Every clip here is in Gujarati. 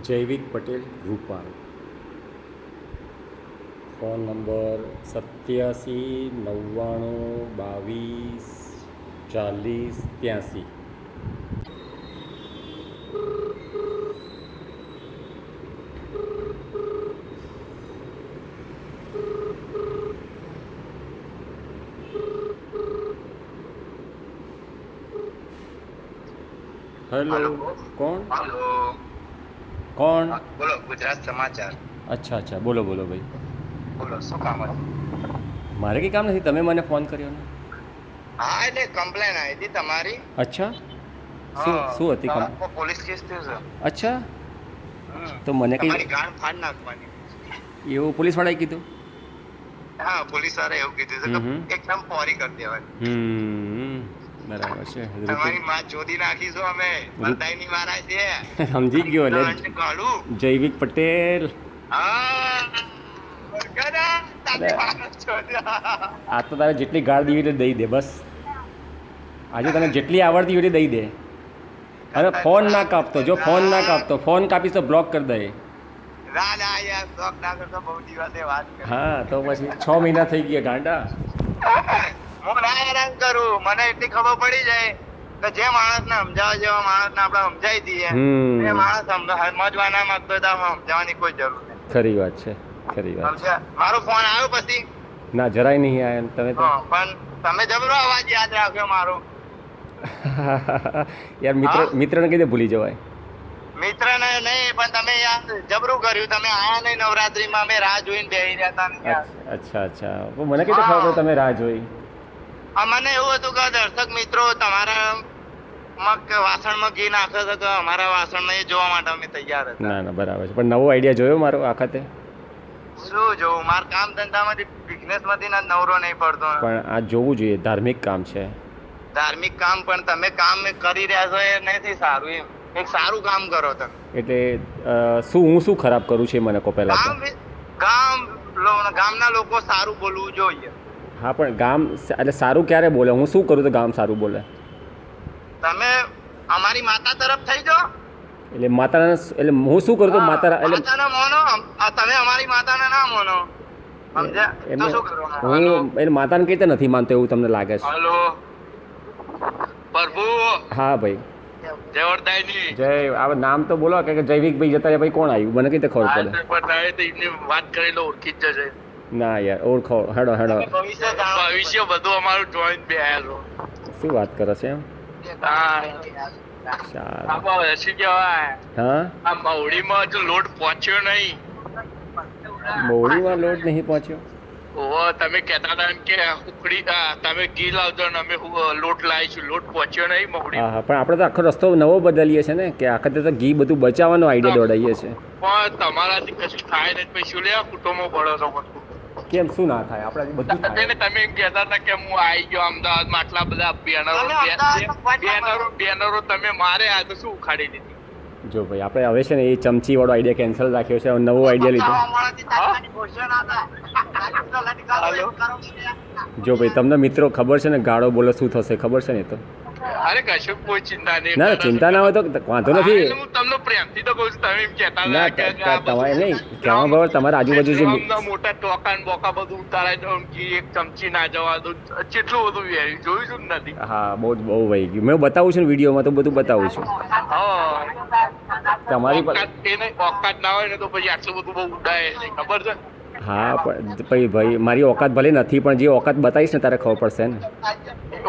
જૈવિક Patel Rupal. Phone number 87 99 22 40 83. Hello, કોણ? હેલો, કોણ? બોલો. ગુજરાત સમાચાર. અચ્છા, બોલો ભાઈ. બોલો, શું કામ હતું? મારે કંઈ કામ નથી, તમે મને ફોન કર્યો ને. હા, એટલે કમ્પ્લેન આવી હતી તમારી. અચ્છા, શું હતી તમારા પર પોલીસ કેસ થયો છે. અચ્છા, તો મને કંઈ તમારી ગાંઠ ફાડ નાખવાની. એવું પોલીસવાળાએ કીધું? હા, પોલીસ વાળા એવું કીધું છે કે એકદમ પોરી કરી દેવાની. બરાબર છે. તમારી માં ચોદી નાખીશું અમે. બધાયની મારા છે. સમજી ગયો. એટલે દંડ કાઢું. જૈવિક પટેલ. હા, આ તો તારે જેટલી ગાળ દીવી એટલે દઈ દે બસ. આજે તને જેટલી આવડતી હોય એટલી દઈ દે. અને ફોન ના કાપતો, જો ફોન ના કાપતો, ફોન કાપીશ તો બ્લોક કરી દે. ના યાર, બ્લોક ના કરતો. બહુ દિવસે વાત કરી. હા, તો પછી 6 મહિના થઈ ગયા ગાંડા. હું ના હેરાન કરું. મને એટલી ખબર પડી જાય કે જે માણસને સમજાવવા જેવા માણસને આપણે સમજાવી દઈએ. એ માણસ સમજવા ના માંગતો હોય તો સમજાવવાની કોઈ જરૂર નહીં. ખરી વાત છે. મારો ફોન આવ્યો પછી? ના, જરાય નહીં આયા તમે તો. પણ તમે જબરો અવાજ યાદ રાખ્યો મારો. યાર મિત્રને કઈ દે ભૂલી જવાય. મિત્રને નહીં, પણ તમે યાર જબરું કર્યું. તમે આયા નહીં નવરાત્રીમાં. અમે રાહ જોઈને બેહી રહ્યા હતા. અચ્છા, મને કઈ ખબર પડે તમે રાહ જોઈ? મને એવું હતું કે દર્શક મિત્રો તમારા વાસણમાં ઘી નાખે છે, તો અમારા વાસણ એ જોવા માટે અમે તૈયાર હતા. ના, બરાબર છે. પણ નવો આઈડિયા જોયો મારો આખતે? શું જોવું? મારા કામ ધંધામાંથી બિઝનેસ માંથી નવરો નહીં પડતો. પણ આ જોવું જોઈએ, ધાર્મિક કામ છે. ધાર્મિક કામ, પણ તમે કામ કરી રહ્યા છો એ નથી સારું. એમ એક સારું કામ કરો તમે. એટલે હું શું ખરાબ કરું છે મને કહો પહેલા તો. ગામના લોકો સારું બોલવું જોઈએ. હા, પણ ગામ એટલે સારું ક્યારે બોલે? હું શું કરું તો ગામ સારું બોલે? તમે અમારી માતા તરફ થઈ જાઓ. એટલે માતાના એટલે હું શું કરું તો માતાના માતાને માનો. તમે અમારી માતાને ના માનો, સમજ્યા? તો શું કરવાનું? હું એટલે માતાને કઈ રીતે નથી માનતો એવું તમને લાગે છે? હેલો પ્રભુ. હા ભાઈ, જય વરદાયની. જય. આ નામ તો બોલો કે જૈવિક ભાઈ જતા રહ્યા. ભાઈ કોણ આવ્યું મને કઈ રીતે ખબર પડે? વાત કરી લો, ઓળખી જ જશે. ના યાર, ઓળખો. હેડો ભવિષ્ય બધું અમારું જોઈન બે આયેલો. શું વાત કરો છો એમ? મવડીમાં હજુ લોટ પહોંચ્યો નહીં. મવડીમાં લોટ નહીં પહોંચ્યો? ઓહો, તમે કહેતા હતા કે ઉખડી તમે ઘી લાવજો ને અમે લોટ લાવીશું. લોટ પહોંચ્યો નહીં મવડી. હા, પણ આપણે તો આખો રસ્તો નવો બદલીએ છીએ ને, કે આખતે તો ઘી બધું બચાવવાનો આઈડિયા દોડાવીએ છીએ. પણ તમારાથી કશું થાય નહીં. પછી શું લેવા કુટુંબો પડો છો? કેમ, શું ના થાય? આપણે બધું થાય. તમે એમ કહેતા હતા કે હું આવી ગયો અમદાવાદમાં, આટલા બધા બેનરો તમે મારે આ તો શું ઉખાડી દીધી? જો ભાઈ, આપણે હવે છે ને એ ચમચી વાળો આઈડિયા કેન્સલ રાખ્યો છે, નવો આઈડિયા લીધો. જો ભાઈ, તમને મિત્રો ખબર છે ને ગાળો બોલો શું થશે ખબર છે ને? તો અરે કશું કોઈ ચિંતા નહીં. ના, ચિંતા ના હોય તો વાંધો નથી. હું તમને પ્રેમથી તો કહું છું. તમે એમ કહેતા ના, તમારે નહીં કહેવા બરાબર. તમારા આજુબાજુ જે મોટા ટોકા ને બોકા બધું ઉતારાય દઉં, એક ચમચી ના જવા દઉં, કેટલું બધું જોયું છું નથી? હા, બહુ વહી ગયું. મેં બતાવું છું ને વિડીયોમાં, તો બધું બતાવું છું. તમારી ઓકાત ના હોય ને તો પછી આટલું બધું બહુ ઉડાય ખબર છે? હા, પણ ભાઈ મારી ઓકાત ભલે નથી, પણ જે ઓકાત બતાવીશ ને તારે ખબર પડશે ને.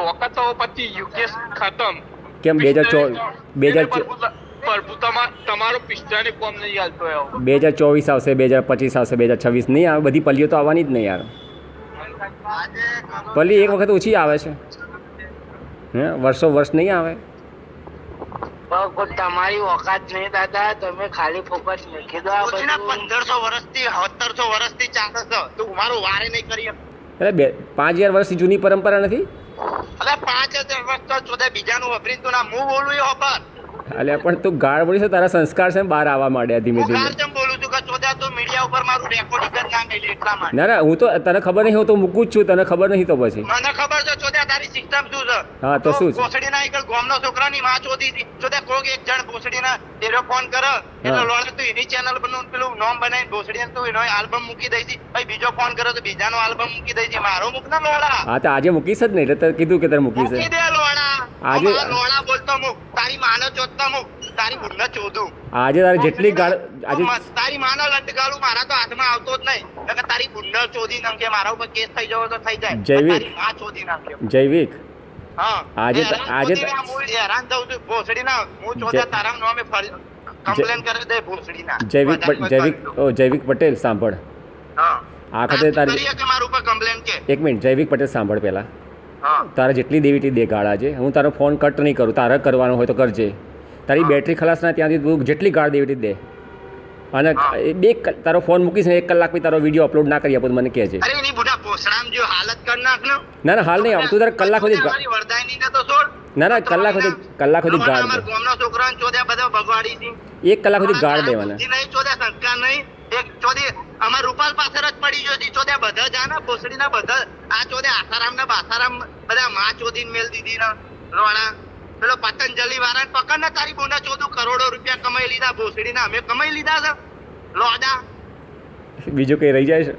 ઓકાત તો પછી યુકેશ ખતમ. કેમ 2024 તમારો પિસ્તાની કોમ નહીં હાલતો. 2024 આવશે, 2025 આવશે, 2026 નહીં આવે. બધી પલીઓ તો આવવાની જ નહીં યાર. પલી એક વખત ઓછી આવે છે. વર્ષો વર્ષ નહીં આવે. તમારી ઓકાત નહીં દાદા. તમે ખાલી ફોકસ મૂકી દો. 1500 વર્ષથી 1700 વર્ષથી ચાલે છે. તું મારું વારે નહીં કરી. એટલે 5000 વર્ષથી જૂની પરંપરા નથી? અરે 5000 વર્ષ તો ચોદા બીજાનું વપરીને તું ના હું બોલું એ ખબર. અલ્યા પણ તું ગાળ બોલી છે, તારા સંસ્કાર છે બહાર આવવા માંડ્યા ધીમે ધીમે. હું બોલું છું કે ચોદા તું મીડિયા ઉપર મારું રેકોર્ડિંગ કરી નાખે એટલા માટે. ના, હું તો તને ખબર નહીં, હું તો મૂકું જ છું. તને ખબર નહીં તો પછી મને ખબર છે ચોદા તારી સિસ્ટમ શું છે. હા, તો શું છે? ભોસડીના એક ગામનો છોકરાની માં ચોદી હતી. જો તે કોક એક જણ ભોસડીના એરો ફોન કરે એટલે લોડા તું એની ચેનલ બનવું પેલું નામ બનાવી ભોસડી તું એનો આલ્બમ મૂકી દઈ છે. ભાઈ બીજો ફોન કર્યો તો બીજાનો આલ્બમ મૂકી દઈ છે. મારો મૂક ના લોડા. હા તો આજે મૂકીશ જ ને એટલે તે કીધું કે તારે મૂકીશ મૂકી દે લોડા. આજે- લોડા બોલતો મૂક. તારી માનો ચોદતો મૂક. તારી બુનને ચોદું. આજે તારે જેટલી ગાળ આજે તારી માનો લટકાલું મારા તો હાથમાં આવતો જ નહીં. નકર તારી બુનને ચોદી નાખે મારા ઉપર કેસ થઈ જવો તો થઈ જાય. જૈવિક. તારી માં ચોદી નાખે. જૈવિક હા. આજે- હેરાન આજે- ચોદીના હું હેરાન થઉં છું ભોસડીના. હું ચોદ્યા તારા નામે કમ્પ્લેન કરી દે ભોસડીના. જૈવિક પટેલ સાંભળ હા. આ વખતે તારી કરીએ કે મારા ઉપર કમ્પ્લેન કે. એક મિનિટ જૈવિક પટેલ સાંભળ પહેલા હા. તારે જેટલી દેવી એટલી દે ગાળ આજે હું તારો ફોન કટ નહીં કરું તારે કરવાનો હોય તો કરજે તારી બેટરી ખલાસ ના ત્યાંથી તું જેટલી ગાળ દેવી એટલી દે અને તારો ફોન મૂકીશ ને 1 કલાક પછી તારો વિડીયો અપલોડ ના કરી આપો તો મને કહેજે અરે એની બુઢા ભોસડામ જો હાલત કરી નાખ ને. ના હાલ નહીં આવતું તારે કલાક સુધી મારી વરદાયની ને તો છોડ. ના કલાક સુધી ગાળ અમારા ગામના છોકરાઓને ચોદ્યા બધા ભગવાડી છે. દે 1 કલાક સુધી ગાળ દેવાના બુદ્ધિ નહીં, ચોદ્યા સંસ્કાર નહીં. એક ચોદી અમાર રૂપાલ પાછળ જ પડી ગયો છે. ચોદ્યા બધા જાના ભોસડીના બધા આ ચોદ્યા આસારામ ને બાસારામ બધા માં ચોદીને મેલ દીધી ને રોણા પેલો પતંજલિ વાળા પકડ ને તારી બોના 14 કરોડો રૂપિયા કમાઈ લીધા ભોસડીના. અમે કમાઈ લીધા છે લોડા. બીજું કઈ રહી જાય છે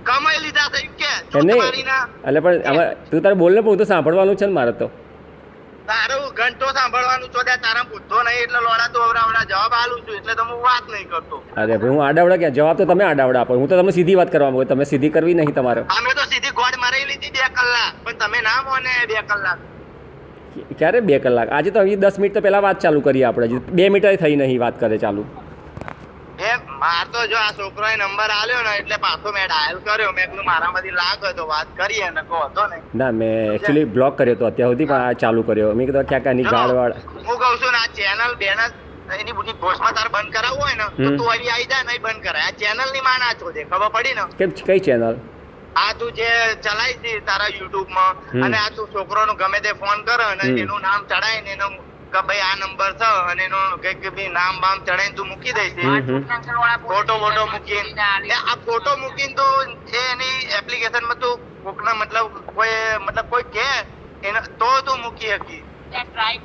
કમાઈ લીધા છે એમ કે એમ નહીં ચોટવારીના. એટલે પણ આમાં તું તારે બોલ ને હું તો સાંભળવાનું છે ને મારે તો તારું ઘંટો સાંભળવાનું ચોદ્યા તારા બુદ્ધો નહીં એટલે લોડા તો અવરાવડા જવાબ આલું છું એટલે તો હું વાત નહીં કરતો. અરે ભાઈ હું આડાવડા ક્યાં જવાબ તો તમે આડાવડા આપો હું તો તમે સીધી વાત કરવા માંગો તમે સીધી કરવી નહીં તમારે અમે તો સીધી ગોળ મારી લીધી 2 કલાક પણ તમે ના મોને 2 કલાક. ક્યારે 2 કલાક આજે તો હજી 10 મિનિટ તો પહેલા વાત ચાલુ કરી આપણે હજી 2 મિનિટ થઈ નહીં વાત કરે ચાલુ એ માર તો જો આ છોકરોએ નંબર આલ્યો ને એટલે પાછો મેં ડાયલ કર્યો. મેં કીધું મારામાંથી લાગે તો વાત કરીએ ને કહો હતો ને. ના મેં એકચ્યુઅલી બ્લોક કર્યો હતો અત્યાર સુધી પણ આ ચાલુ કર્યો મેં કીધું ક્યાં કાંઈ ગાળ વાળ હું કહું છું ને આ ચેનલ બેનલ એની બધી ઘોષમાં તાર બંધ કરાવવું હોય ને તો તું અહીં આવી જાય નહીં બંધ કરાય. આ ચેનલ ની માં ના છો દે ખબર પડી ને. કેમ કઈ ચેનલ આ તું જે ચલાવી છે તારા યુટ્યુબ માં અને આ તું છોકરોનો ગમે તે ફોન કરે અને એનું નામ ચડાય ને એનો કે ભાઈ આ નંબર છે અને એનું કઈક બી નામ બામ ચડાઈને તું મૂકી દઈશ ફોટો મૂકીને આ ફોટો મૂકીને તું એની એપ્લિકેશન માં તું કોકના મતલબ કોઈ કે એને તો તું મૂકી શકી.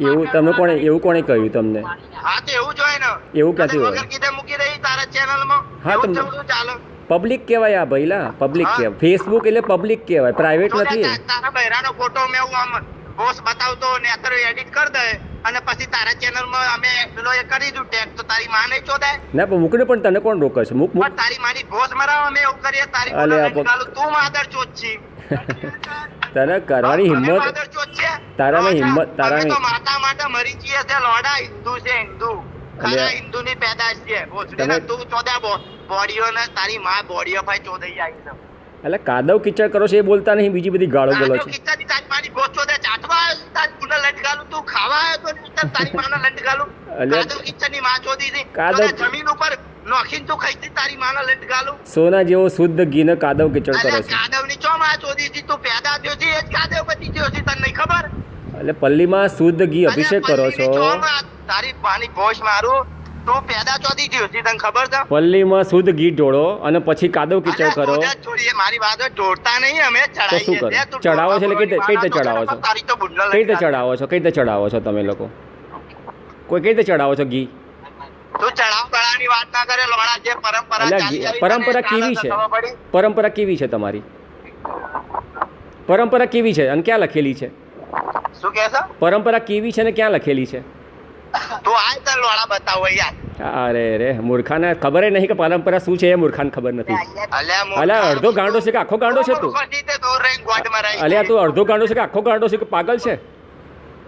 એવું કોણે કહ્યું તમને હા તો એવું જ હોય ને. એવું ક્યાંથી હોય? વગર કીધે મૂકી દઈ તારા ચેનલ માં. હા, એવું તો જ થયું ચાલે. પબ્લિક કહેવાય આ ભઈલા પબ્લિક કહેવાય ફેસબુક એટલે પબ્લિક કહેવાય પ્રાઇવેટ નથી તારા બહેરાનો ફોટો મેં હું આમ બોસ બતાવતો ને અત્યારે એડિટ કરી દે અને પછી તારા ચેનલ માં અમે પેલો એ કરી દઉં ટેગ તો તારી માં નહીં ચોદાય. ના પણ મૂકને પણ તને કોણ રોકે છે મૂક પણ તારી માની ઘોષ મરાવ અમે એવું કરીએ તારી અલે બોલા આ નહીં ગાલું. તું માદર ચોદ છી. તને કરવાની અમે હિંમત માદર ચોદ છે. તારામાં હિંમત અમે તારામાં તો માતા માટે મરી જઈએ છે લોડા. હિન્દુ છે હિન્દુ. ખરા હિન્દુ ની પેદાશ છે. ભોસડીના તું ચોદ્યા બોડીઓ ને તારી માં બોડીઓ ભાઈ ચોદાઈ જાય છે. એટલે કાદવ કિચડ કરો છો એ બોલતા નહીં બીજી બધી ગાળો બોલો કાદવ છે કિચડની તારી માની ઘોષ ચોદ્યા ચાટવા આવ્યો છે. તારી પુનઃ લટકાલું તું ખાવા આવ્યો તો નહીં તારી માને લટકાલું. અલ્યા, કાદવ કિચડની માં ચોદી છે. કાદવ- ચોદ્યા જમીન ઉપર નોખીને તું ખાઈતી તારી માને લટકાલું. સોના જેવો શુદ્ધ ઘીને કાદવ કિચડ કરો અલ્યા છો કાદવની ચો માં ચોદી છે. તું પેદા થયો છે એ જ કાદવ બની ગયો છે. તને નહીં ખબર? એટલે પલ્લીમાં શુદ્ધ ઘી અભિષેક કરો છો અલ્યા પલ્લીની ચોમાં તારી પાણી ઘોષ મારું તું પેદા ચોદી થયો છે. તને ખબર છે? પલ્લીમાં શુદ્ધ ઘી ઢોળો અને પછી કાદવ કિચડ અલ્યા કરો ચોદા છોડીએ મારી વાત ઢોળતા નહીં અમે તો શું કરો? ચડાવીએ. તું ચડાવો છો એટલે કઈ રીતે ઢોળવા ચડાવો છો? તારી તો બુડલા કઈ રીતે લટકાલું. ચડાવો છો કઈ રીતે ચડાવો છો તમે લોકો કોઈ કઈ રીતે ચડાવો છો ઘી તું ચડાવ ચડાવની વાત ના કરે લોડા. જે પરંપરા અલ્યા, ચાલી આવી પરંપરા છે ને, કેવી છે? ખબર પડી? પરંપરા કેવી છે તમારી પરંપરા કેવી છે અને ક્યાં લખેલી છે શું કહે છે? પરંપરા કેવી છે ને ક્યાં લખેલી છે તું આય તાર લોડા બતાવો યાર. અરે રે મૂર્ખાને ખબર ય નહીં કે પરંપરા શું છે એ મૂર્ખાને ખબર નથી અલ્યા અલ્યા અડધો ગાંડો છે કે આખો ગાંડો છે તું તું રહી ગોડમાં રહી. અલ્યા તું અડધો ગાંડો છે કે આખો ગાંડો છે કે પાગલ છે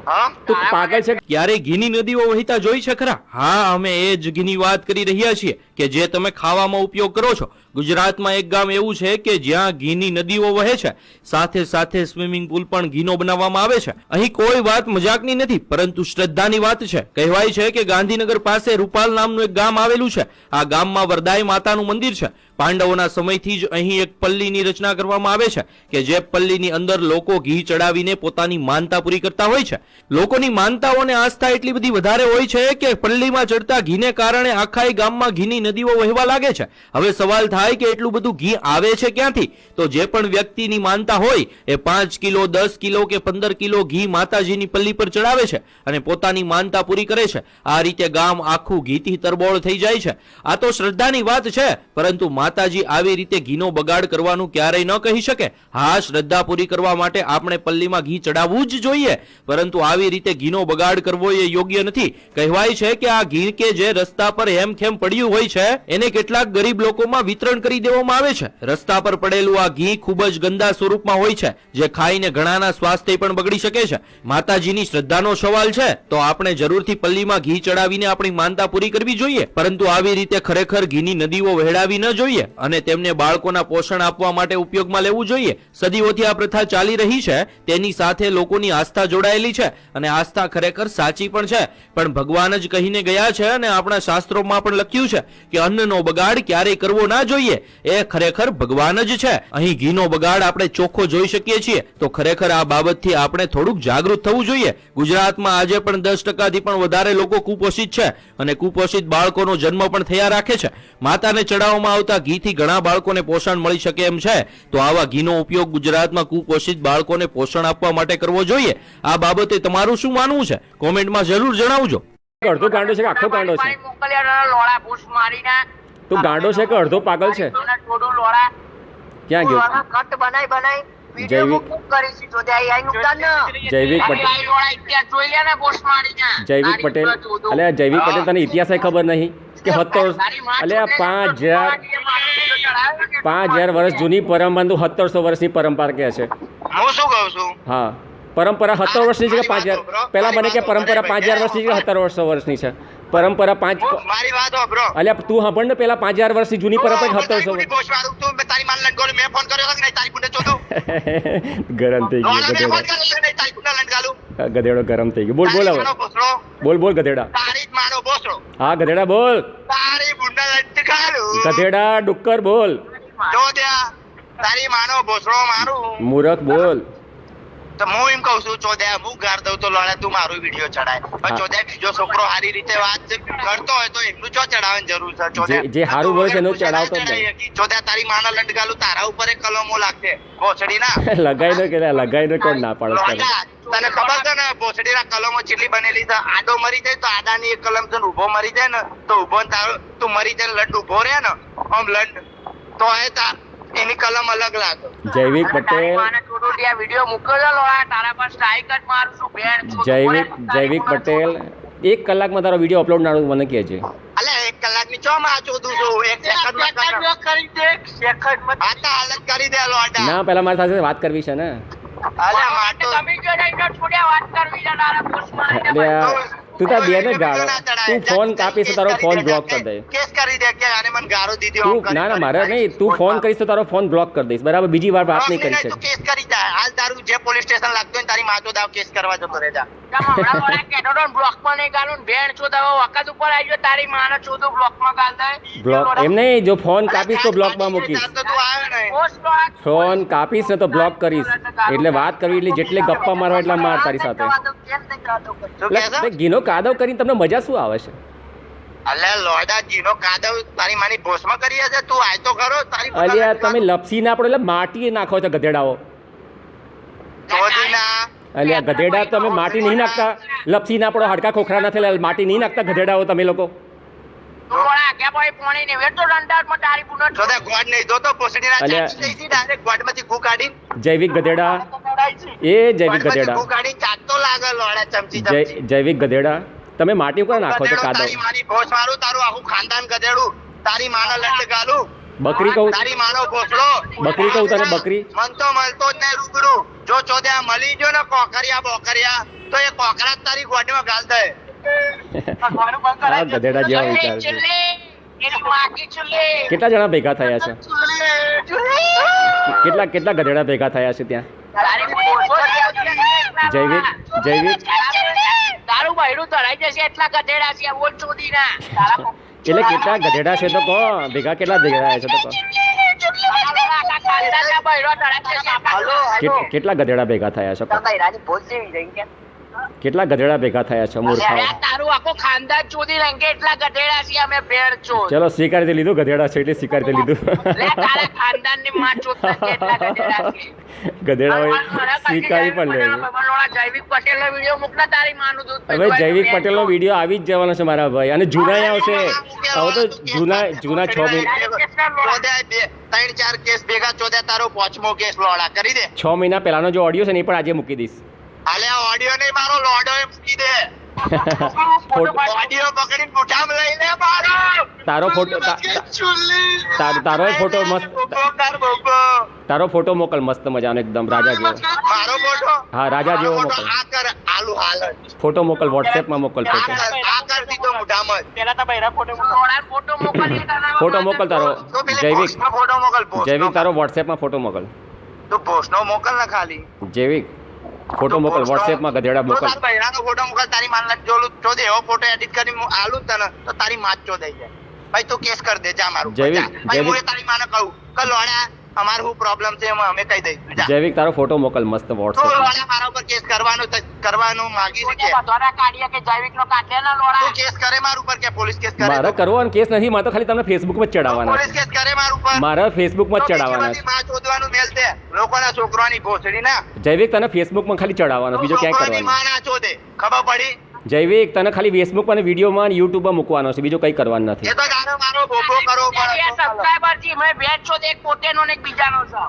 હા? તું પાગલ છે ક્યારે ઘીની નદીઓ વહેતા જોઈ છે ખરા? હા, અમે એ જ ઘીની વાત કરી રહ્યા છીએ કે જે તમે ખાવામાં ઉપયોગ કરો છો. ગુજરાતમાં એક ગામ એવું છે કે જ્યાં ઘીની નદીઓ વહે છે, સાથે સાથે સ્વિમિંગ પુલ પણ ઘીનો બનાવવામાં આવે છે. અહીં કોઈ વાત મજાકની નથી, પરંતુ શ્રદ્ધાની વાત છે. કહેવાય છે કે ગાંધીનગર પાસે રૂપાલ નામનું એક ગામ આવેલું છે. આ ગામમાં વરદાય માતાનું મંદિર છે, પાંડવોના સમયથી જ અહીં એક પલ્લીની રચના કરવામાં આવે છે કે જે પલ્લીની અંદર લોકો ઘી ચડાવીને પોતાની માનતા પૂરી કરતા હોય છે. લોકોની માનતાઓને આસ્થા એટલી બધી વધારે હોય છે કે પલ્લીમાં ચડતા ઘીને કારણે આખા ગામમાં ઘીની નદીઓ વહેવા લાગે છે. હવે સવાલ થાય કે એટલું બધું ઘી આવે છે ક્યાંથી? તો જે પણ વ્યક્તિની માનતા હોય એ 5 કિલો 10 કિલો કે 15 કિલો ઘી માતાજીની પલ્લી પર ચડાવે છે અને પોતાની માનતા પૂરી કરે છે. આ રીતે ગામ આખું ઘીથી તરબોળ થઈ જાય છે. આ તો શ્રદ્ધાની વાત છે, પરંતુ માતાજી આવી રીતે ઘીનો બગાડ કરવાનું ક્યારેય ન કહી શકે. હા, શ્રદ્ધા પૂરી કરવા માટે આપણે પલ્લીમાં ઘી ચડાવવું જ જોઈએ, પરંતુ આવી રીતે ઘીનો બગાડ કરવો એ યોગ્ય નથી. કહેવાય છે કે આ ઘી કે જે રસ્તા પર હેમખેમ પડ્યું હોય છે એને કેટલાક ગરીબ લોકોમાં વિતરણ કરી દેવામાં આવે છે. રસ્તા પર પડેલું આ ઘી ખૂબ જ ગંદા સ્વરૂપમાં હોય છે, જે ખાઈને ઘણાના સ્વાસ્થ્ય પણ બગડી શકે છે. માતાજીની શ્રદ્ધાનો સવાલ છે તો આપણે જરૂરથી પલ્લીમાં ઘી ચડાવીને આપણી માનતા પૂરી કરવી જોઈએ, પરંતુ આવી રીતે ખરેખર ઘીની નદીઓ વહેડાવી ન જોઈએ અને તેમને બાળકોના પોષણ આપવા માટે ઉપયોગમાં લેવું જોઈએ. સદીઓથી આ પ્રથા ચાલી રહી છે, તેની સાથે લોકોની આસ્થા જોડાયેલી છે અને આસ્થા ખરેખર સાચી પણ છે. પણ ભગવાન જ કહીને ગયા છે અને આપણા શાસ્ત્રોમાં પણ લખ્યું છે કે અન્નનો બગાડ ક્યારેય કરવો ના જોઈએ. એ ખરેખર ભગવાન જ છે. અહીં ઘીનો બગાડ આપણે ચોખ્ખો જોઈ શકીએ છીએ, તો ખરેખર આ બાબતથી આપણે થોડુંક જાગૃત થવું જોઈએ. ગુજરાતમાં આજે પણ 10%થી પણ વધારે લોકો કુપોષિત છે અને કુપોષિત બાળકોનો જન્મ પણ થયા રાખે છે. માતાને ચડાવવામાં આવતા ઘીથી ઘણા બાળકોને પોષણ મળી શકે એમ છે, તો આવા ઘીનો ઉપયોગ ગુજરાતમાં કુપોષિત બાળકોને પોષણ આપવા માટે કરવો જોઈએ. આ બાબતે તમારું શું માનવું છે? કોમેન્ટમાં જરૂર જણાવજો. અડધો ગાંડો છે કે આખો ગાંડો છે? લોડા બૂસ મારીને તું ગાંડો છે કે અડધો પાગલ છે? થોડું લોડા ક્યાં ગયો? કટ બનાવી જૈવિક જૈવિક પટેલ જૈવિક પટેલ અલે આ જૈવિક પટેલ તને ઇતિહાસ ખબર નહીં કે 17 અલે આ 5000 વર્ષ જૂની પરંપરા તું 1700 વર્ષની પરંપરા કે છે? હું શું કહું છું? હા, પરંપરા 17 વર્ષની છે કે 5000? પહેલા મને કે પરંપરા 5000 વર્ષની છે કે 1700 વર્ષની છે? પરંપરા 5 મારી વાત હોભરો. અલે તું સાંભળ ને, પેલા 5000 વર્ષની જૂની પરંપરા 1700 તારી માન લટકાલું મેં ફોન કર્યો કે નહીં તારી પુને ચોદું ગરમ થઈ ગયો મેં ગધેડો. ફોન કર્યો કે નહીં તારી પુને લટકાલું ગધેડો ગરમ થઈ ગયો. બોલ બોલ હવે બોલ ગધેડા. તારી જ માનો બોસડો હા ગધેડા બોલ. તારી પુને લટકાલું ગધેડા ડુક્કર બોલ. જો ત્યાં તારી માનો બોસડો મારું મૂરખ બોલ. તો હું એમ કહું છું ચોદ્યા હું ગાર દઉં તો લડે તું મારું વિડીયો ચડાય પણ ચોદ્યા બીજો છોકરો સારી રીતે વાત કરતો હોય તો એમનું ચો ચડાવવાની જરૂર છે. ચોદ્યા જે સારું બોલે છે એનું ચડાવતો જ નહીં. ચોદ્યા તારી માના લટકાલું તારા ઉપર એક કલમો લાગશે ભોસડી ના લગાઈ દો કે લગાઈ દો કોણ ના પાડો તને? તને ખબર છે ને ભોસડી ના કલમો ચેટલી બનેલી છે? આડો મરી જાય તો આડાની એક કલમ છે, ઉભો મરી જાય ને તો ઉભો તારો તું મરી જાય લંડ ઉભો રહે ને આમ લંડ તો એ તાર એની કલમ અલગ લાગે. જૈવિક પટેલ વિડીયો મૂક્યો તારા પર સ્ટ્રાઇક જ મારું છું બેન. જૈવિક પટેલ 1 કલાકમાં તારો વિડીયો અપલોડ ના મને કહે છે. અલે 1 કલાકની ચો માં ચોદું છું 1 સેકન્ડ કરી દે. સેકન્ડ આતા હાલત કરી દે લોડા. ના પહેલા મારી સાથે વાત કરવી છે ને. અલે માટો તમે જો નહીં છોડ્યા વાત કરવી છે તારા પોસ્ટમાં. અલે તું તાર બેને ગાળો. તું ફોન કાપીશ તો તારો ફોન બ્લોક કરી દે. કેસ કરી દે કે આને મને ગાળો દીધી. તું ના મારે નહીં, તું ફોન કરીશ તો તારો ફોન બ્લોક કરી દઈશ, બરાબર? બીજી વાર વાત નહીં કરી છે. તું કેસ કરી દે. હાલ તારું જે પોલીસ સ્ટેશન લાગતું હોય તારી માતો દાવ કેસ કરવા જતો રહેજા. બ્લોક એમ નહીં, જો ફોન કાપીશ તો બ્લોકમાં મૂકીશ. ફોન કાપીશ ને તો બ્લોક કરીશ. એટલે વાત કરવી એટલે જેટલી ગપ્પા મારવા એટલા માર તારી સાથે. એટલે ઘીનો કાદવ કરીને તમને મજા શું આવે છે? અલે લોડા ઘીનો કાદવ તારી માની ભોસમાં કરી છે તું આય તો ખરો તારી. અલ્યા તમે લપસી ના પડો એટલે માટી નાખો છો ગધેડાઓ. અલ્યા ગધેડા તમે માટી નહીં નાખતા, લપસી ના પડો, હાડકા ખોખરા ના થયેલા, માટી નહીં નાખતા ગધેડાઓ તમે લોકો. જૈવિક ગધેડા એ જૈવિક ગધેડા જૈવિક ગધેડા તમે માટી ઉપર નાખો છો કાદવ. તારું આખું ખાનદાન ગધેડું તારી માના લંડ ગાલું. બકરી કહું, તારી માનો ભોસડો. બકરી કહું તને, બકરી મન તો મળતો જ નહીં રૂબરૂ. જો ચોદ્યા મળી ગયો ને કોકરિયા બોકરિયા તો એ કોકરા તારી ગોડીમાં ગાલ દે. આ ગધેડા જેવા વિચાર છે. કેટલા જણા ભેગા થયા છે? કેટલા ગધેડા ભેગા થયા છે ત્યાં? જૈવિક જૈવિક તારું બૈરું તરાઈ જશે એટલા ગધેડા છે બોલ ચોદી ના. એટલે કેટલા ગધેડા છે તો કહો, ભેગા કેટલા ગધેડા છે તો કહો. કેટલા ગધેડા ભેગા થયા છે કહો. કેટલા ગધેડા ભેગા થયા છે મૂર્ખાઓ. તારું આખું ખાનદાન ચોદી રંગે એટલા ગધેડા છીએ અમે ભેળ ચોદ. ચલો સ્વીકારી લીધું, ગધેડા છે એટલે સ્વીકારી લીધું. તારા ખાનદાનની માં ચોદ રંગે એટલા ગધેડા છીએ. ગધેડા હોય સ્વીકારી પણ લે. જૈવિક પટેલનો વિડીયો મૂકના તારી માનું દૂધ. હવે જૈવિક પટેલનો વિડીયો આવી જ જવાનો છે મારા ભાઈ, અને જૂના આવશે. હવે તો જૂના 6 મહિના 3-4 કેસ ભેગા ચોદ્યા, તારો 5મો કેસ લોડા કરી દે. 6 મહિના પહેલાનો જો ઓડિયો છે ને એ પણ આજે મૂકી દઈશ. હાલે ઓડિયો નહીં, મારો લોડો એ મૂકી દે. ઓડિયો પકડીને મુઠામાં લઈ લે મારો. તારો ફોટો તારો ફોટો મસ્ત, તારો ફોટો મોકલ મસ્ત મજાનો એકદમ રાજા જેવો. મારો ફોટો? હા રાજા જેવો મોકલ. આ કર આલુ હાલ ફોટો મોકલ, વોટ્સએપમાં મોકલ ફોટો. આ કર દીધો મુઠામાં. પેલા તો બૈરા ફોટો મોકલ. ફોટો મોકલ તારો જૈવિક. ફોટો મોકલ. જૈવિક તારો વોટ્સએપમાં ફોટો મોકલ. તો પોસ્ટનો મોકલ ને ખાલી. જૈવિક ફોટો મોકલ વોટ્સએપમાં, ગધેડા મોકલ. તારા બૈરાનો ફોટો મોકલ. તારી માન જોલું ચોદે એવો ફોટો એડિટ કરી આલું તને તો તારી માત ચોદાઈ જાય. ભાઈ તું કેસ કરી દે જા મારું. જૈવિક, ભાઈ હું તારી માને કહું કે લોડા અમાર શું પ્રોબ્લેમ છે એમાં અમે કહી દઈશું. જા જૈવિક તારો ફોટો મોકલ મસ્ત તું વોટ્સએપમાં. લોડા મારા ઉપર કેસ કરવાનું માંગી છે કે બધાના કાઢિયા કે જૈવિકનો કાઢે ના લોડા. તું કેસ કરે મારા ઉપર કે પોલીસ કેસ કરે? મારે કરવાનો કેસ નથી, મારે તો ખાલી તમને ફેસબુકમાં જ ચડાવવાના પોલીસ કેસ કરે મારા ઉપર? છે. મારે ફેસબુકમાં જ ચડાવવાના છે. માં ચોદવાનું મેલ છે લોકોના છોકરાની ભોસડી ના. જૈવિક તને ફેસબુકમાં ખાલી ચડાવવાનો, બીજો ક્યાંય છોકરાની કરવાનો. માં ના ચોદે ખબર પડી? જૈવિક તને ખાલી ફેસબુકમાં અને વિડીયોમાં યુટ્યુબમાં મૂકવાનો છે, બીજું કંઈ કરવાનું નથી. એ તો ગારો મારો ભોગો કરો પણ સબસ્ક્રાઇબર જી મે બેચ છો એક પોતેનો ને એક બીજાનો છે.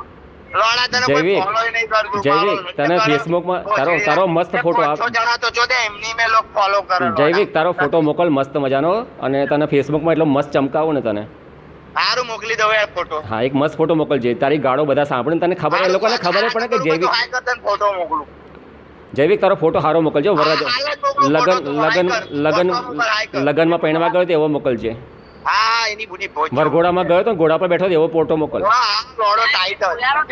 લોડા તને કોઈ જૈવિક, ફોલો નહીં કરવું. જૈવિક તને ફેસબુકમાં તારો મસ્ત ફોટો આપ. 500 જણા તો ચોદે એમની મે લોક ફોલો કરે. જૈવિક તારો ફોટો મોકલ મસ્ત મજાનો, અને તને ફેસબુકમાં એટલો મસ્ત ચમકાવું ને તને. સારું મોકલી દઉં એ ફોટો. હા એક મસ્ત ફોટો મોકલજે, તારી ગાળો બધા સાંભળીને તને ખબર, એ લોકોને ખબર પડે કે જૈવિક. ફોટો મોકલું. જૈવિક તારો ફોટો સારો મોકલજો. લગનમાં પહેણવા ગયો તો એવો મોકલજે. હા એની બુડી પહોંચ. વરઘોડામાં ગયો તો ઘોડા પર બેઠો તો એવો ફોટો મોકલ. હા લોડો ટાઈટ સારું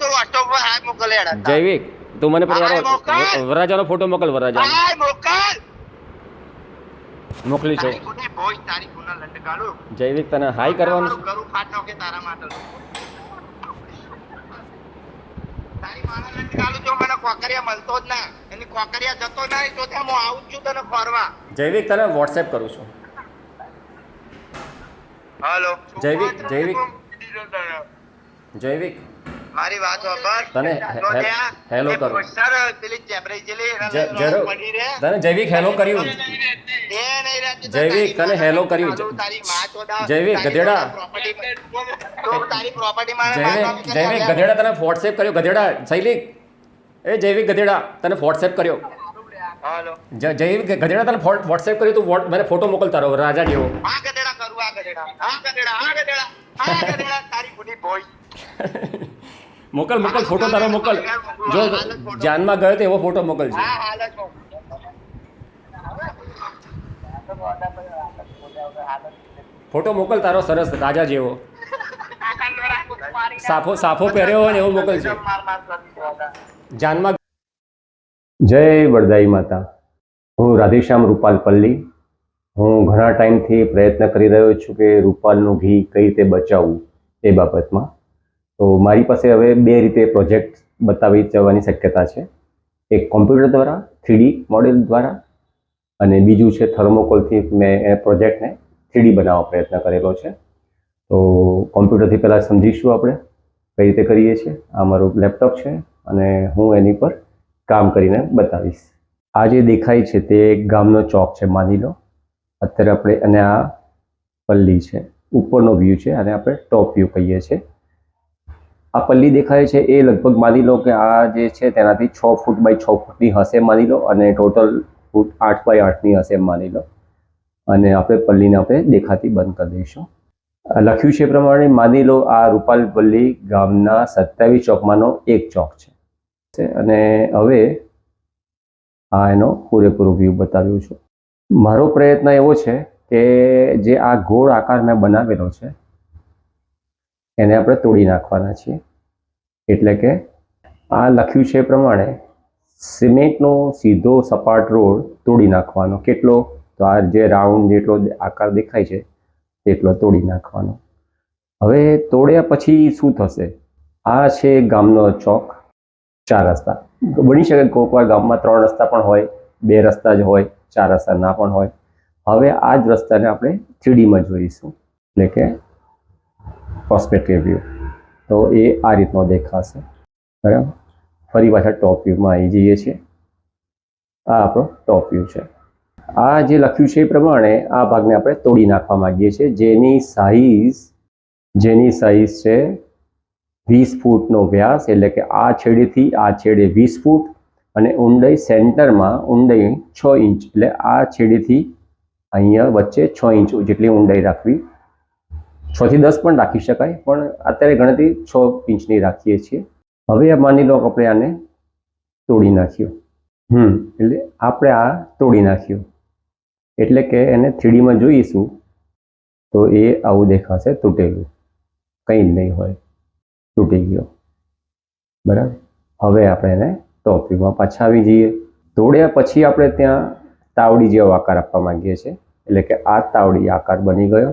તો વોટ્સએપ પર હાથ મોકલે એડા. જૈવિક તું મને હા, પરિવાર મોકલ. વરરાજાનો ફોટો મોકલ. વરરાજાનો હાય મોકલ. મોકલી છો. તારી બુડી પહોંચ, તારી ગુના લટકાડું. જૈવિક તને હાઈ કરવાનું છે. કરું ફાટ નાખે તારા માટે. તારી માને લટકાડું તો મને કોકરિયા મળતો જ ના. એની કોકરિયા જતો નહીં તો ત્યાં હું આવું જ છું તને ફરવા. જૈવિક તને વોટ્સએપ કરું છું. હાલો જૈવિક મારી વાત સાંભળ. તને હેલો કરું. સર પેલી ચેપરાઈ જેલી જરૂર પડી રે. તને જૈવિક હેલો કર્યું. એ નહીં રહેતું. જૈવિક, તને હેલો કર્યું. તારી માં ચોદા. જૈવિક, તારી ગધેડા. તો તારી પ્રોપર્ટી માં જૈવિક ગધેડા તને વોટ્સએપ કર્યો. ગધેડા શૈલિક, એ જૈવિક ગધેડા તને વોટ્સએપ કર્યો. હાલો જૈવિક ગધેડા તને વોટ્સએપ કર્યું. તું મને ફોટો મોકલ તારો રાજા જેવો. આ ગધેડા કરું. આ ગધેડા તારી બુડી ભોય. મોકલ ફોટો તારો મોકલ. જો જાનમાં ગયો તો એવો ફોટો મોકલજે. હા હાલ જ મોકલ. ફોટો મોકલ તારો સરસ રાજા જેવો. સાફો પહેર્યો હોય ને એવો મોકલજે. જાનમાં. જય વરદાઈ માતા. હું રાધેશ્યામ રૂપાલ પલ્લી. હું ઘણા ટાઈમથી પ્રયત્ન કરી રહ્યો છું કે રૂપાલનું ઘી કઈ રીતે બચાવવું એ બાબતમાં. તો મારી પાસે હવે 2 રીતે પ્રોજેક્ટ બતાવી જવાની શક્યતા છે. એક કોમ્પ્યુટર દ્વારા 3D મોડેલ દ્વારા, અને બીજું છે થર્મોકોલથી મેં એ પ્રોજેક્ટને 3D બનાવવા પ્રયત્ન કરેલો છે. તો કોમ્પ્યુટરથી પહેલાં સમજીશું આપણે કઈ રીતે કરીએ છીએ. આ મારું લેપટોપ છે અને હું એની પર કામ કરીને બતાવીશ. આ જે દેખાય છે તે ગામનો ચોક છે માની લો. અત્યારે આપણે, અને આ પલ્લી છે, ઉપરનો વ્યૂ છે, અને આપણે ટોપ વ્યૂ કહીએ છીએ. આ પલ્લી દેખાય છે એ લગભગ માની લો કે આ જે છે તેનાથી 6 ફૂટ બાય 6 ફૂટની હશે માની લો, અને ટોટલ ફૂટ 8 બાય 8ની હશે માની લો. અને આપણે પલ્લીને આપણે દેખાતી બંધ કરી દઈશું. લખ્યું છે એ પ્રમાણે માની લો આ રૂપાલ પલ્લી ગામના 27 ચોકમાંનો એક ચોક છે. અને હવે આ એનો પૂરેપૂરો વ્યૂ બતાવ્યો છું. મારો પ્રયત્ન એવો છે કે જે આ ગોળ આકાર મેં બનાવેલો છે એને આપણે તોડી નાખવાના છીએ. એટલે કે આ લખ્યું છે એ પ્રમાણે સિમેન્ટનો સીધો સપાટ રોડ તોડી નાખવાનો. કેટલો? તો આ જે રાઉન્ડ જેટલો આકાર દેખાય છે તેટલો તોડી નાખવાનો. હવે તોડ્યા પછી શું થશે? આ છે ગામનો ચોક, 4 રસ્તા. બની શકે કોઈક વાર ગામમાં 3 રસ્તા પણ હોય, 2 રસ્તા જ હોય, 4 રસ્તા ના પણ હોય. હવે આ જ રસ્તાને આપણે 3Dમાં જોઈશું, એટલે કે પર્સપેક્ટિવ વ્યૂ. તો એ આ રીતનો દેખાશે. બરાબર. ફરી પાછા ટોપ વ્યૂમાં આવી જઈએ છીએ. આ આપણો ટોપ વ્યૂ છે. આ જે લખ્યું છે એ પ્રમાણે આ ભાગને આપણે તોડી નાખવા માંગીએ છીએ, જેની સાઈઝ છે 20 ફૂટનો વ્યાસ, એટલે કે આ છેડેથી આ છેડે 20 ફૂટ અને ઊંડાઈ સેન્ટરમાં ઊંડાઈ 6 ઇંચ, એટલે આ છેડેથી અહીંયા વચ્ચે 6 ઇંચ જેટલી ઊંડાઈ રાખવી. 6 થી 10 પણ રાખી શકાય, પણ અત્યારે ગણતરી 6 ઇંચની રાખીએ છીએ. હવે માની લો કે આપણે આને તોડી નાખ્યું. એટલે આપણે આ તોડી નાખ્યું, એટલે કે એને 3Dમાં જોઈશું તો એ આવું દેખાશે, તૂટેલું, કંઈ જ નહીં હોય, તૂટી ગયો. બરાબર. હવે આપણે એને ટોપ વ્યૂમાં પાછા આવી જઈએ. તોડ્યા પછી આપણે ત્યાં તાવડી જેવો આકાર આપવા માંગીએ છીએ, એટલે કે આ તાવડી આકાર બની ગયો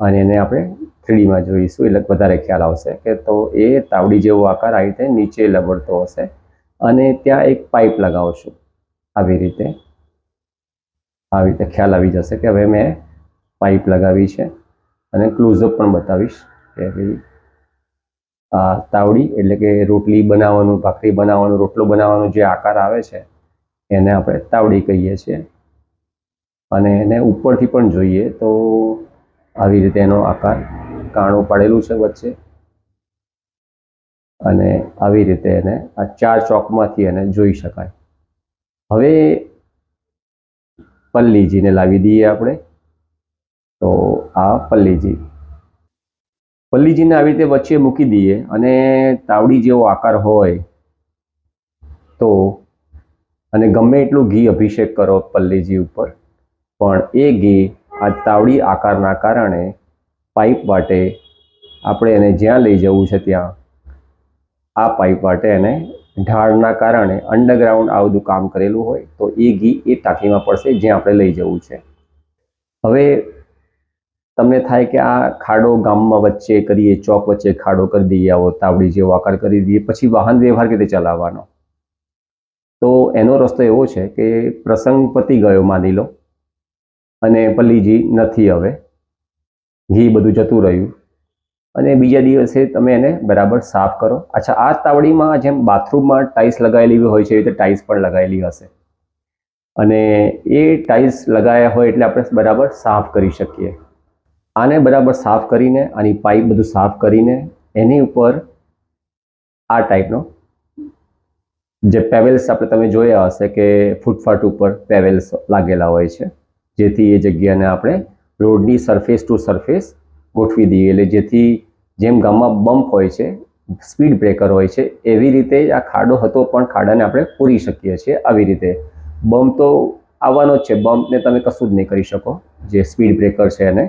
અને એને આપણે 3Dમાં જોઈશું એટલે વધારે ખ્યાલ આવશે કે તો એ તાવડી જેવો આકાર આ રીતે નીચે લબડતો હશે અને ત્યાં એક પાઇપ લગાવશું. આવી રીતે ખ્યાલ આવી જશે કે હવે મેં પાઇપ લગાવી છે અને ક્લોઝઅપ પણ બતાવીશ કે ભાઈ આ તાવડી એટલે કે રોટલી બનાવવાનું, ભાખરી બનાવવાનું, રોટલો બનાવવાનો જે આકાર આવે છે એને આપણે તાવડી કહીએ છીએ. અને એને ઉપરથી પણ જોઈએ તો આવી રીતે એનો આકાર કાણું પાડેલું છે વચ્ચે અને આવી રીતે એને આ 4 ચોકમાંથી એને જોઈ શકાય. હવે પલ્લીજીને લાવી દઈએ આપણે. તો આ પલ્લીજીને આવી રીતે વચ્ચે મૂકી દઈએ અને તાવડી જેવો આકાર હોય તો, અને ગમે એટલું ઘી અભિષેક કરો પલ્લીજી ઉપર, પણ એ ઘી આ તાવડી આકારના કારણે પાઇપ વાટે આપણે એને જ્યાં લઈ જવું છે ત્યાં આ પાઇપ વાટે એને ઢાળના કારણે અંડરગ્રાઉન્ડ આ બધું કામ કરેલું હોય તો એ ઘી એ ટાંકીમાં પડશે જ્યાં આપણે લઈ જવું છે. હવે તમને થાય કે આ ખાડો ગામમાં વચ્ચે કરીએ, ચોક વચ્ચે ખાડો કરી દઈએ, આવો તાવડી જેવો આકાર કરી દઈએ, પછી વાહન વ્યવહાર કેવી રીતે ચલાવવાનો? તો એનો રસ્તો એવો છે કે પ્રસંગ પતી ગયો માની લો અને પલ્લીજી નથી, હવે ઘી બધું જતું રહ્યું અને બીજા દિવસે તમે એને બરાબર સાફ કરો. અચ્છા, આ તાવડીમાં જેમ બાથરૂમમાં ટાઇલ્સ લગાવેલી હોય છે એ રીતે ટાઇલ્સ પણ લગાવેલી હશે અને એ ટાઇલ્સ લગાવ્યા હોય એટલે આપણે બરાબર સાફ કરી શકીએ. આને બરાબર સાફ કરીને, આની પાઇપ બધું સાફ કરીને એની ઉપર આ ટાઈપનો જે પેવેલ્સ આપણે તમે જોયા હશે કે ફૂટપાથ ઉપર પેવેલ્સ લાગેલા હોય છે, જેથી એ જગ્યાને આપણે રોડની સરફેસ ટુ સરફેસ ગોઠવી દઈએ. એટલે જેથી જેમ ગામમાં બમ્પ હોય છે, સ્પીડ બ્રેકર હોય છે, એવી રીતે આ ખાડો હતો પણ ખાડાને આપણે પૂરી શકીએ છીએ. આવી રીતે બમ્પ તો આવવાનો જ છે, બમ્પને તમે કશું જ નહીં કરી શકો, જે સ્પીડ બ્રેકર છે એને,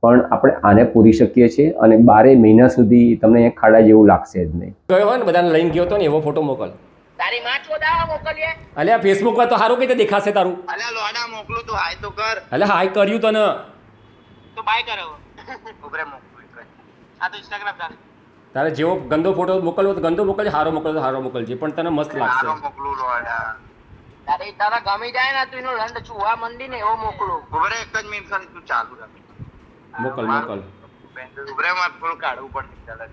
પણ આપણે આને પૂરી શકીએ છીએ અને 12 મહિના સુધી તમને અહીંયા ખાડા જેવું લાગશે જ નહીં. ગયો હોય ને બધાને લઈને ગયો તો ને એવો ફોટો મોકલ. તારી માં ચોદાવા મોકલીએ. અલ્યા ફેસબુક પર તો સારું કઈ દેખાશે તારું. અલ્યા લોડા મોકલું તું હાય તો કર. અલ્યા હાય કર્યું તને તો બાય કરો. ઉભરે મોકલું. આ તો ઇન્સ્ટાગ્રામ ચાલે. તારે જેવો ગંદો ફોટો મોકલવો તો ગંદો મોકલજે, સારો મોકલવો તો સારો મોકલજે, પણ તને મસ્ત લાગશે. હારો મોકલું લોડા. તારે તારા ગમી જાય ને તું એનો લંડ ચૂવા મંડી ને એવો મોકલું. ઉભરે એક જ મિનિટ ખાલી તું ચાલુ રાખ. મોકલ. ઉભરે માં થોડું કાઢવું પડશે ચાલે.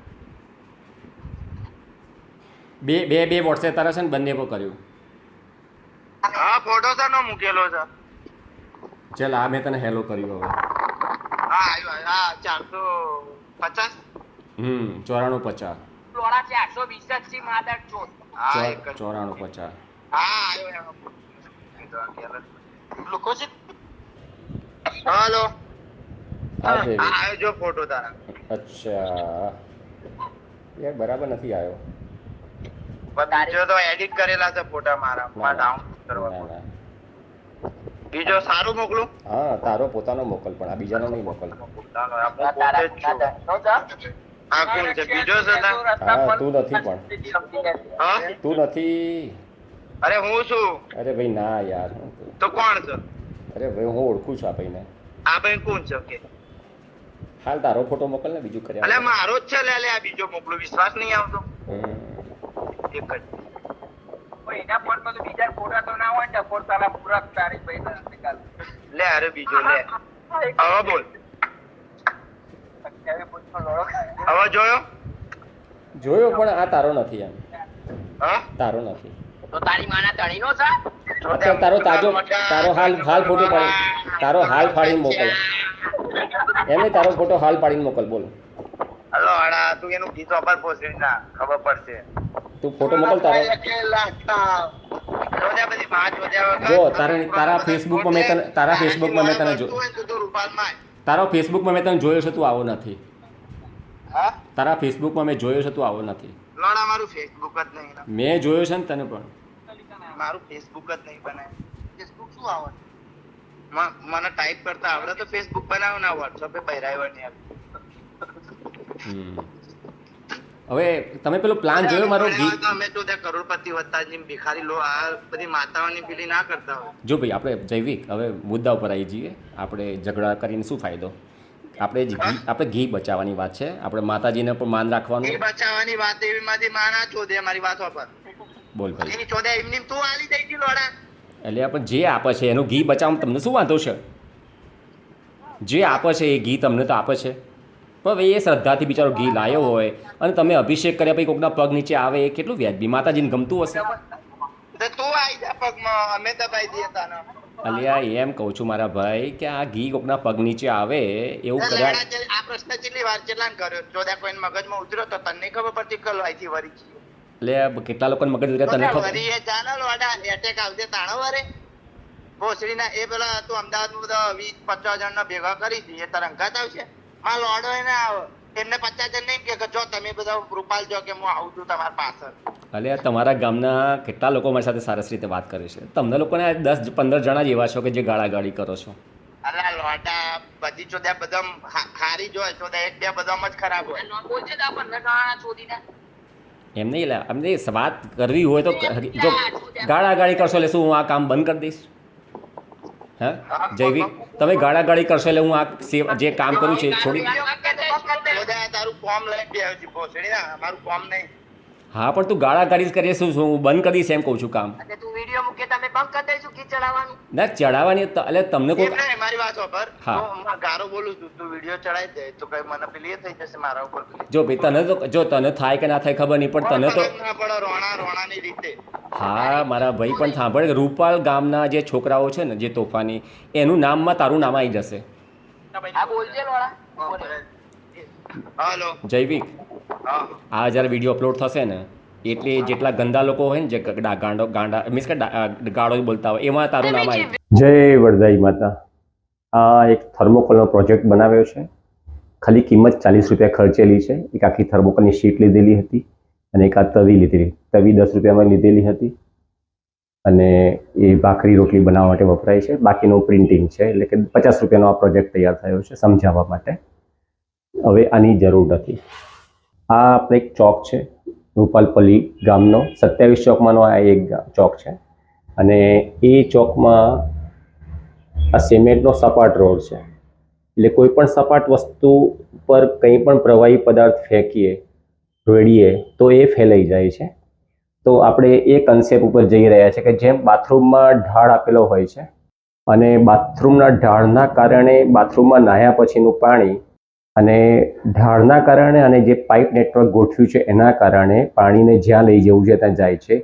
બે વોટ્સએપ તારા છે ને બંને પર કર્યું. હા ફોટો સાનો મૂકેલો છે. ચાલ આ મેં તને હેલો કર્યું હવે. હા આવ્યો હા 450. 9450. લોડા 420 થી માદર ચોર. હા એક જ 9450. હા આવ્યો. લોકો છે. હાલો. હા આવ્યો જો ફોટો તારા. અચ્છા યાર બરાબર નથી આવ્યો. બીજો તો એડિટ કરેલા છે ફોટા મારા માં ડાઉનલોડ કરવા. બીજો સારું મોકલું. હા તારો પોતાનો મોકલ, પણ આ બીજાનો નહીં મોકલ. આ કોણ છે? બીજો છે ને? હા તું નથી, પણ હા તું નથી. અરે હું છું. અરે ભાઈ ના યાર. તો કોણ છે? અરે ભાઈ હું ઓળખું છું આ ભાઈને. આ ભાઈ કોણ છે કે હાલ તારો ફોટો મોકલ ને બીજું કર્યા. અલે મારો જ છે લે આ બીજો મોકલો વિશ્વાસ નહીં આવતો એક જ એના ફોનમાં તો બીજા ફોટા તો ના હોય ને ફોટ સાલા પૂરા તારી પૈસા નિકાલ લે અરે બીજો લે હવે બોલ અત્યારે પૂછો લોડો હવે જોયો પણ આ તારો નથી એમ. હા તારો નથી. તો તારી માના તણીનો છે અત્યારે તારો હાલ ફોટો પાડી તારો હાલ પાડીને મોકલ. એમને તારો ફોટો હાલ પાડીને મોકલ. બોલ હલો આડા તું એનું ગીત વાપર પોસી ના ખબર પડશે તું ફોટો મોકલ તારો. જોડ્યા બધી માં જોડ્યા વગર જો તારા ફેસબુકમાં મેં તને તારો ફેસબુકમાં મેં તને જોયો છે તું આવો નથી. હા તારા ફેસબુકમાં મેં જોયો છે તું આવો નથી. લોડા મારું ફેસબુક જ નહીં ને. મેં જોયો છે ને તને પણ. મારું ફેસબુક જ નહીં બનાય ફેસબુક શું આવડે મને ટાઈપ કરતા આવડે તો ફેસબુક બનાવો ના વોટ્સઅપે બહેરાયો નહીં આવે. હવે તમે પેલો પ્લાન જોયો મારો ગીત. તો અમે તો ત્યાં કરોડપતિ વધતા જેમ ભિખારી લો આ બધી માતાઓની પેલી ના કરતા હોય. જો ભાઈ આપણે જૈવિક હવે મુદ્દા ઉપર આવી જઈએ. આપણે ઝઘડા કરીને શું ફાયદો. આપણે ઘી બચાવવાની વાત છે. આપણે માતાજીને પણ માન રાખવાનું. એ બચાવવાની વાત એવી માંથી માં ના ચોદે મારી વાત પર બોલ ભાઈ. એની ચોદે એમની તું આલી દઈ દી લોડા એટલે આપણે જે આપે છે એનું ઘી બચાવવામાં તમને શું વાંધો છે. જે આપે છે એ ઘી તમને તો આપે છે પણ હવે એ શ્રદ્ધાથી બિચારો ઘી લાવ્યો હોય અને તમે અભિષેક કર્યા પછી કોકના પગ નીચે આવે એ કેટલું વ્યાજબી. માતાજીને ગમતું હશે. તો તું આઈ જા પગમાં અમે દબાઈ દઈએ તાનો અલ્યા એમ કહું છું મારા ભાઈ કે આ ઘી કોકના પગ નીચે આવે એવું કર્યા. આ પ્રશ્ન કેટલી વાર કેટલા કર્યો ચોદા કોઈ મગજમાં ઉતર્યો તો તને ખબર પડતી કલો આઈથી વરી એટલે કેટલા લોકોને મગજ ઉતર્યા તને ખબર. વરી એ ચાલો લોડા એટેક આવજે તાણો વરે ભોસડીના એ પેલા તું અમદાવાદમાં બધા 20-50 જણના ભેગા કરી હતી એ તરંગાત આવશે માં લોડો એને એમને 50 જણ નહીં કે જો તમે બધા રૂપાલ જો કે હું આવું છું તમારા પાછળ. અલ્યા તમારા ગામના કેટલા લોકો મારી સાથે સરસ રીતે વાત કરે છે. તમને લોકોને 10-15 જણા જ એવા છો કે જે ગાળાગાળી કરો છો. અલા લોડા બધી ચોદા બધા ખારી જ હોય ચોદા એક બે બધામાં જ ખરાબ હોય બોલજે તો આપણને ગાણા છોડીને એમ નહીં એટલે અમને વાત કરવી હોય તો જો ગાળાગાળી કરશો એટલે શું હું આ કામ બંધ કરી દઈશ. હા જૈવિક તમે ગાળાગાળી કરશો એટલે હું આ જે કામ કરું છું એ છોડી. ચોદા તારું કોમ લઈને બે ભોસડી ના મારું કોમ નહીં. હા પણ તું ગાળાગાળી કરીએ શું હું બંધ કરી દઈશ એમ કહું છું કામ. એટલે તું વિડિયો મૂકે તમે બંધ કરી દઈશું ગીત ચડાવવાનું ના ચડાવવાની એટલે તમને કોઈ. એમ નહીં, મારી વાત સાંભળ. હા. હું ગારો બોલું છું તું વિડિયો ચડાવી દે તો કઈ મને પેલી એ થઈ જશે મારા ઉપર પેલી. જો ભાઈ તને તો જો તને થાય કે ના થાય ખબર નહીં પણ તને તો. ફરક ના પડે રોણાની રીતે. હા મારા ભાઈ પણ સાંભળ રૂપાલ ગામના જે છોકરાઓ છે ને જે તોફાની એનું નામમાં તારું નામ આવી જશે. આ બોલજે લોડા હાલો જૈવિક હા આ જ્યારે વિડીયો અપલોડ થશે ને એટલે જેટલા ગંદા લોકો હોય ને જે ગાંડા મીન્સ કે ગાળો બોલતા હોય એમાં તારું નામ આવી. જય વરદાઈ માતા. આ એક થર્મોકોલનો પ્રોજેક્ટ બનાવ્યો છે. ખાલી કિંમત 40 રૂપિયા ખર્ચેલી છે. એક આખી થર્મોકોલની શીટ લીધેલી હતી અને એક આ તવી લીધેલી. તવી 10 રૂપિયામાં લીધેલી હતી અને એ ભાખરી રોટલી બનાવવા માટે વપરાય છે. બાકીનું પ્રિન્ટિંગ છે એટલે કે 50 રૂપિયાનો આ પ્રોજેક્ટ તૈયાર થયો છે સમજાવવા માટે. હવે આની જરૂર નથી. આ આપણે એક ચોક છે રૂપાલપલ્લી ગામનો 27 ચોકમાંનો આ એક ચોક છે અને એ ચોકમાં આ સિમેન્ટનો સપાટ રોડ છે એટલે કોઈ પણ સપાટ વસ્તુ પર કંઈ પણ પ્રવાહી પદાર્થ ફેંકીએ રેડીએ તો એ ફેલાઈ જાય છે. તો આપણે એ કન્સેપ્ટ ઉપર જઈ રહ્યા છે કે જેમ બાથરૂમમાં ઢાળ આપેલો હોય છે અને બાથરૂમના ઢાળના કારણે બાથરૂમમાં નાહ્યા પછીનું પાણી અને ઢાળના કારણે અને જે પાઇપ નેટવર્ક ગોઠવ્યું છે એના કારણે પાણીને જ્યાં લઈ જવું છે ત્યાં જાય છે.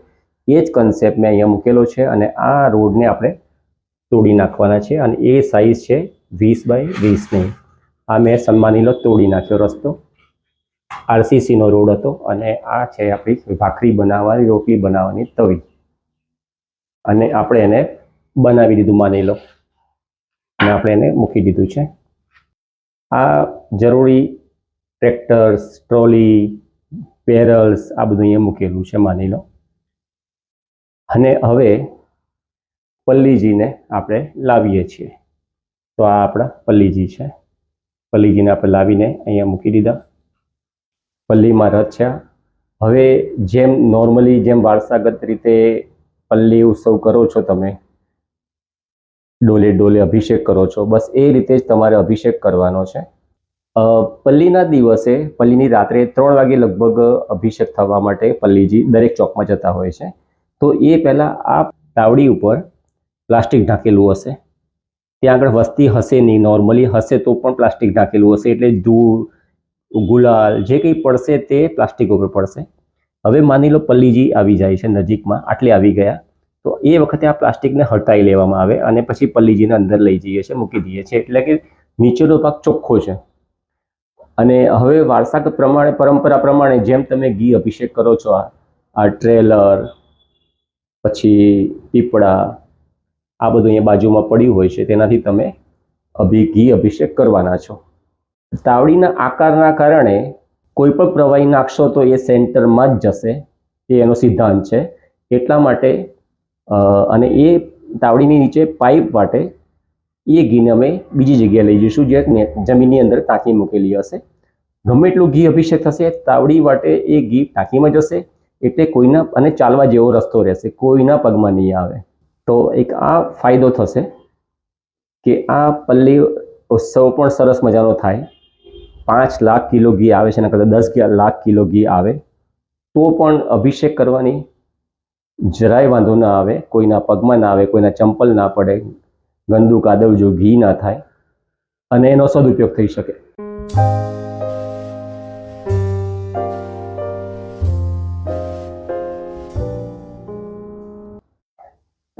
એ જ કન્સેપ્ટ મેં અહીંયા મૂકેલો છે અને આ રોડને આપણે તોડી નાખવાના છે અને એ સાઇઝ છે 20x20ની. આ મેં માની લો તોડી નાખ્યો રસ્તો. RCCનો રોડ હતો અને આ છે આપણી ભાખરી બનાવવાની રોટલી બનાવવાની તવી અને આપણે એને બનાવી દીધું માની લો અને આપણે એને મૂકી દીધું છે. આ જરૂરી ટ્રેક્ટર્સ ટ્રોલી બેરલ્સ આ બધું અહીંયા મૂકેલું છે માની લો. અને હવે પલ્લીજીને આપણે લાવીએ છીએ. તો આ આપણા પલ્લીજી છે. પલ્લીજીને આપણે લાવીને અહીંયા મૂકી દીધા. પલ્લીમાં રચ્યા. હવે જેમ નોર્મલી જેમ વારસાગત રીતે પલ્લી ઉત્સવ કરો છો તમે ડોલે ડોલે અભિષેક કરો છો, બસ એ રીતે જ તમારે અભિષેક કરવાનો છે. પલ્લીના દિવસે પલ્લીની રાત્રે 3 વાગે લગભગ અભિષેક થવા માટે પલ્લીજી દરેક ચોકમાં જતા હોય છે. તો એ પહેલાં આ તાવડી ઉપર પ્લાસ્ટિક ઢાંકેલું હશે. ત્યાં આગળ વસ્તી હશે નહીં, નોર્મલી હશે તો પણ પ્લાસ્ટિક ઢાંકેલું હશે, એટલે ધૂળ ગુલાલ જે કંઈ પડશે તે પ્લાસ્ટિક ઉપર પડશે. હવે માની લો પલ્લીજી આવી જાય છે નજીકમાં, આટલે આવી ગયા, તો એ વખતે આ પ્લાસ્ટિકને હટાવી લેવામાં આવે અને પછી પલ્લીજીને અંદર લઈ જઈએ છીએ, મૂકી દઈએ છીએ, એટલે કે નીચેનો ભાગ ચોખ્ખો છે. અને હવે વારસાગત પ્રમાણે, પરંપરા પ્રમાણે જેમ તમે ઘી અભિષેક કરો છો, આ ટ્રેલર પછી પીપળા આ બધું અહીંયા બાજુમાં પડ્યું હોય છે, તેનાથી તમે ઘી અભિષેક કરવાના છો. તાવડીના આકારના કારણે કોઈ પણ પ્રવાહી નાખશો તો એ સેન્ટરમાં જ જશે, એ એનો સિદ્ધાંત છે. એટલા માટે અને એ તાવડીની નીચે પાઇપ માટે એ ઘીને અમે બીજી જગ્યાએ લઈ જઈશું, જે જમીનની અંદર ટાંકી મૂકેલી હશે. ગમે એટલું ઘી અભિષેક થશે, તાવડી માટે એ ઘી ટાંકીમાં જશે, એટલે કોઈના અને ચાલવા જેવો રસ્તો રહેશે, કોઈના પગમાં નહીં આવે. તો એક આ ફાયદો થશે કે આ પલ્લી ઉત્સવ પણ સરસ મજાનો થાય. 5 લાખ કિલો ઘી આવે છે, એના કરતાં 10 લાખ કિલો ઘી આવે તો પણ અભિષેક કરવાની જરાય વાંધો ના આવે, કોઈના પગમાં ના આવે, કોઈના ચંપલ ના પડે, ગંદુ કાદવ જો ઘી ના થાય અને એનો સદુપયોગ થઈ શકે.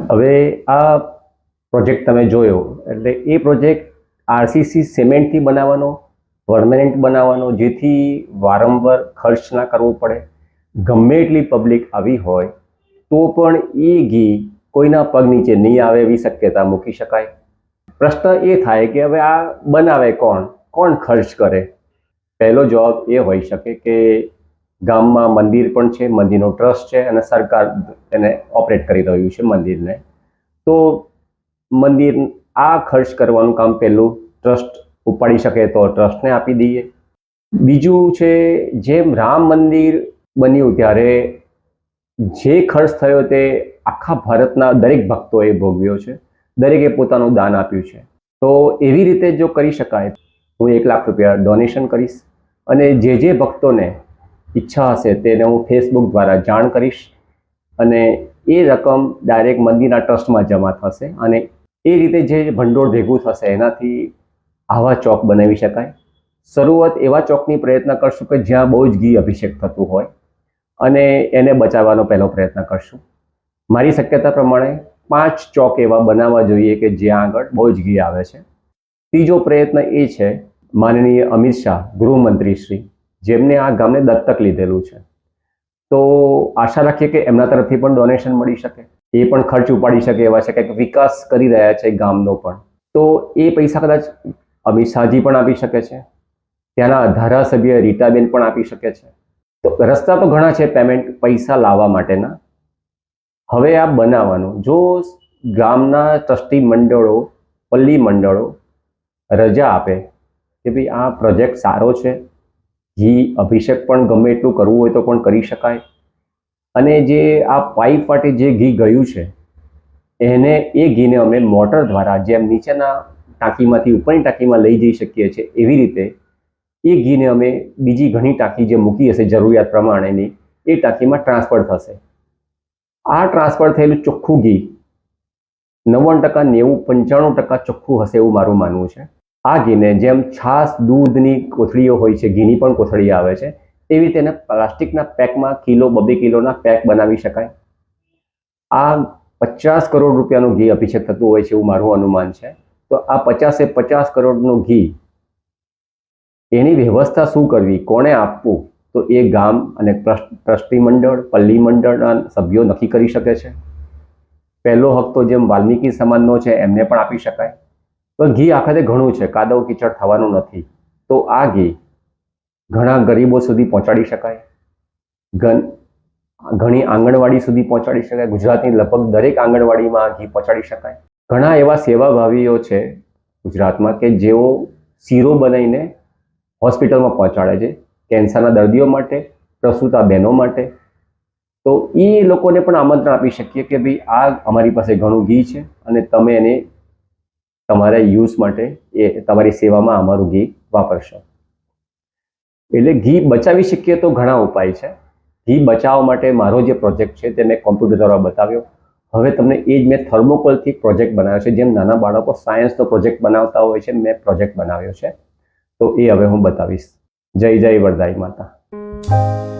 હવે આ પ્રોજેક્ટ તમે જોયો, એટલે એ પ્રોજેક્ટ આરસીસી સિમેન્ટથી બનાવવાનો, પરમેનન્ટ બનાવવાનો, જેથી વારંવાર ખર્ચ ના કરવો પડે. ગમે એટલી પબ્લિક આવી હોય તો પણ એ ઘી કોઈના પગ નીચે નહીં આવે એવી શક્યતા મૂકી શકાય. પ્રશ્ન એ થાય કે હવે આ બનાવે કોણ ખર્ચ કરે? પહેલો જવાબ એ હોઈ શકે કે ગામમાં મંદિર પણ છે, મંદિરનો ટ્રસ્ટ છે અને સરકાર એને ઓપરેટ કરી રહ્યું છે મંદિરને. તો મંદિર આ ખર્ચ કરવાનું કામ પહેલું ટ્રસ્ટ ઉપાડી શકે તો ટ્રસ્ટને આપી દઈએ. બીજું છે, જેમ રામ મંદિર બન્યું ત્યારે જે ખર્ચ થયો તે આખા ભારતના દરેક ભક્તોએ ભોગવ્યો છે, દરેકે પોતાનું દાન આપ્યું છે. તો એવી રીતે જો કરી શકાય, હું 1 લાખ રૂપિયા ડોનેશન કરીશ અને જે ભક્તોને ઈચ્છા હશે તેને હું ફેસબુક દ્વારા જાણ કરીશ અને એ રકમ ડાયરેક્ટ મંદિરના ટ્રસ્ટમાં જમા થશે અને એ રીતે જે ભંડોળ ભેગું થશે એનાથી આવા ચોક બનાવી શકાય. શરૂઆત એવા ચોકની પ્રયત્ન કરશું કે જ્યાં બહુ જ ઘી અભિષેક થતું હોય અને એને બચાવવાનો પહેલો પ્રયત્ન કરશું. મારી શક્યતા પ્રમાણે 5 ચોક એવા બનાવવા જોઈએ કે જ્યાં આગળ બહુ જ ઘી આવે છે. ત્રીજો પ્રયત્ન એ છે, માનનીય અમિત શાહ ગૃહમંત્રી શ્રી, જેમને આ ગામને દત્તક લીધેલું છે, તો આશા રાખીએ કે એમના તરફથી પણ ડોનેશન મળી શકે, એ પણ ખર્ચ ઉપાડી શકે એવા છે, કંઈક વિકાસ કરી રહ્યા છે ગામનો પણ, તો એ પૈસા કદાચ અમિત શાહજી પણ આપી શકે છે, ત્યાંના ધારાસભ્ય રીટાબેન પણ આપી શકે છે. તો રસ્તા તો ઘણા છે પેમેન્ટ પૈસા લાવવા માટેના. હવે આ બનાવવાનું, જો ગામના ટ્રસ્ટી મંડળો, પલ્લી મંડળો રજા આપે કે ભાઈ આ પ્રોજેક્ટ સારો છે, ઘી અભિષેક પણ ગમે એટલું કરવું હોય તો પણ કરી શકાય, અને જે આ પાઇપ માટે જે ઘી ગયું છે એને એ ઘીને અમે મોટર દ્વારા જેમ નીચેના ટાંકીમાંથી ઉપરની ટાંકીમાં લઈ જઈ શકીએ છીએ, એવી રીતે એ ઘીને અમે બીજી ઘણી ટાંકી જે મૂકી હશે જરૂરિયાત પ્રમાણેની એ ટાંકીમાં ટ્રાન્સફર થશે. આ ટ્રાન્સફર થયેલું ચોખ્ખું ઘી 90%, 90, 95% ચોખ્ખું હશે એવું મારું માનવું છે. આ ઘીને જેમ છાશ દૂધની કોથળીઓ હોય છે, ઘીની પણ કોથળી આવે છે, એવી તેને પ્લાસ્ટિકના પેકમાં કિલો 2 કિલોના પેક બનાવી શકાય. આ 50 કરોડ રૂપિયાનું ઘી અભિષેક થતું હોય છે એવું મારું અનુમાન છે. તો આ 50 કરોડનું ઘી એની વ્યવસ્થા શું કરવી, કોને આપવું, તો એ ગામ અને ટ્રસ્ટી મંડળ, પલ્લી મંડળના સભ્યો નક્કી કરી શકે છે. પહેલો હક તો જેમ વાલ્મીકી સમાજનો છે એમને પણ આપી શકાય. તો ઘી આખરે ઘણું છે, કાદવ કીચડ થવાનું નથી. તો આ ઘી ઘણા ગરીબો સુધી પહોંચાડી શકાય, ઘણી આંગણવાડી સુધી પહોંચાડી શકાય. ગુજરાતની લગભગ દરેક આંગણવાડીમાં ઘી પહોંચાડી શકાય. ઘણા એવા સેવાભાવીઓ છે ગુજરાતમાં કે જેઓ શીરો બનાવીને હોસ્પિટલમાં પહોંચાડે છે, કેન્સરના દર્દીઓ માટે, પ્રસૂતા બહેનો માટે. તો એ લોકોને પણ આમંત્રણ આપી શકીએ કે ભાઈ આ અમારી પાસે ઘણું ઘી છે અને તમે એને તમારા યુઝ માટે એ તમારી સેવામાં અમારું ઘી વાપરશો. એટલે ઘી બચાવી શકીએ તો ઘણા ઉપાય છે. ઘી બચાવવા માટે મારો જે પ્રોજેક્ટ છે તે મેં કોમ્પ્યુટર દ્વારા બતાવ્યો. હવે તમને એ જ મેં થર્મોકોલથી પ્રોજેક્ટ બનાવ્યો છે. જેમ નાના બાળકો સાયન્સનો પ્રોજેક્ટ બનાવતા હોય છે, મેં પ્રોજેક્ટ બનાવ્યો છે. તો એ હવે હું બતાવીશ. જય જય વરદાઈ માતા.